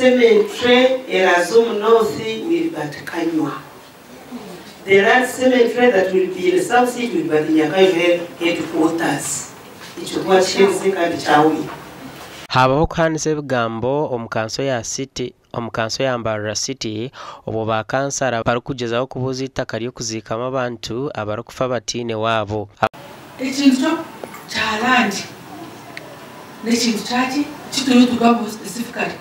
cemetery Erasum North will but Kanywa. The land cemetery that will be in South City will be the Nyakayo headquarters. It should watch Shenzhen and Chawi. Habaho kandi sebigambo omukanso ya city omukanso ya Mbarara City obo bakansara bari kugezaho kubuza itaka ryo kuzikama abantu abari kufa batine wabo. Ekintu kyalandi n'ekintu kyaki kituyo tugabo specifically.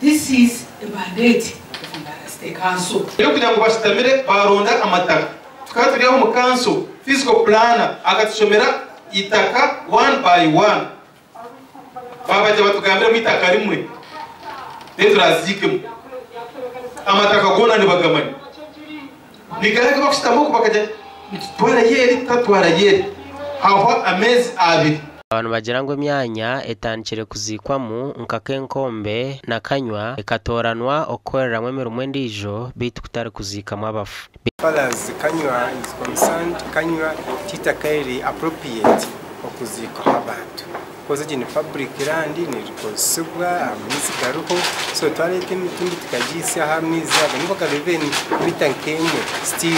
This is a mandate of Mbarara State Council. Yo kugira ngo bashitamire baronda amataka. Tukaturiyaho mu council fiscal planner agatushomera itaka one by one. Babaje batugambira mu itaka rimwe. Turazikemo. Amataka gona ni bagamani. Nigaraka bakishitamo bakaje twara yeri tatwara yeri. Haho amezi abiri. Abantu bagira ngo imyanya etankire kuzikwamu nkakenkombe na Kanywa ekatoranwa okoreramwe mirumwe ndijo bitu kutari kuzikamu abafu. As Kanywa is concerned, Kanywa titakairi appropriate okuzika abantu. Because in public land ni reposibwa amizi garuho so twareke mitundi tukagisi hamizi abantu bakareveni bitankemwe still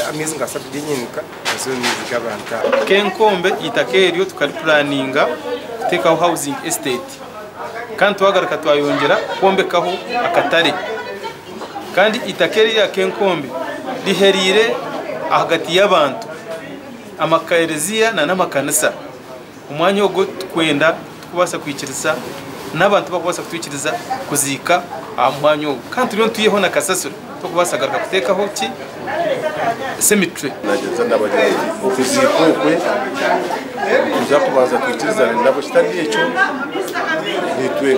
amizi ngasabye nyenika azo mizi gabanta Kenkombe itakeryo tukari planninga teka housing estate kandi twagaruka twayongera kombekaho akatare kandi itakeri ya Kenkombe riherire hagati y'abantu amakaereziya na namakanisa umwanya wo kwenda kubasa kwikiriza n'abantu bakubasa kutwikiriza kuzika amwanyo kandi ryo tuyeho na kasasiro to kubasagaruka kutekaho ki cemetery nageza ndabaje kuzikokwe kuza kubaza kwikiriza ndabo kitari cyo nitwe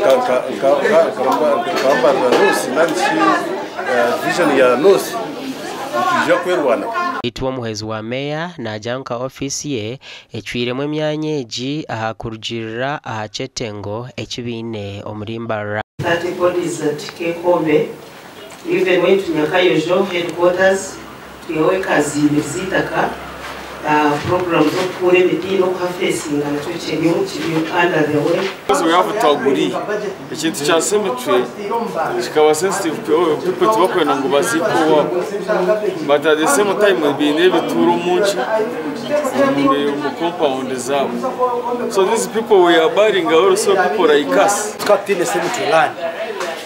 kamba North nansi vision ya North tujya kwerwana. Itwa muhezi wa meya na janka ofisi ye ecwiremwe emyanyeji ahakurugirira ahacetengo ekibine omurimbarara. That bodies at Kenkombe, even went to Nyakayo headquarters, tuyowe kazi bizitaka programs of kure mitino kafacing and twichenyo under the way. Because we have to agree. Ikintu cha cemetery kikaba sensitive people tubakwena ngo baziko but at the same time we be able to rumunchi mu compound zabo. So these people we are buying also people like us. Tukatine cemetery land.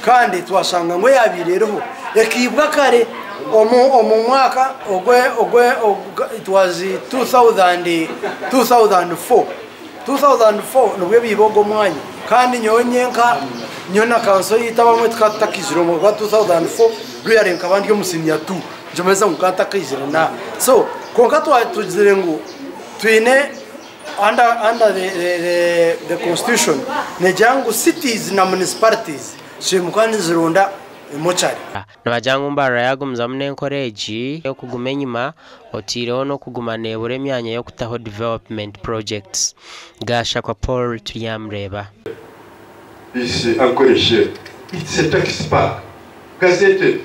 Kandi twashanga ngo yabirereho ekibwa kare omu mwaka ogwe it was 2004 nubwo bibogo mwanya kandi nyonyenka nyona kanso yitabamwe tkatakiziro mu 2004 ruyarenka abandi yo musinya tu jomeza ngukatakiziro na so konka twatuzire ngo twine under the constitution nejangu cities na municipalities shimukani zironda mochari nabajangu Mbarara yagumza munenkoreji yo kuguma enyuma otireho no kuguma nebure emyanya yo kutaho development projects gasha kwa Paul tuyamreba Is encouraged. It's a tax park. Gazette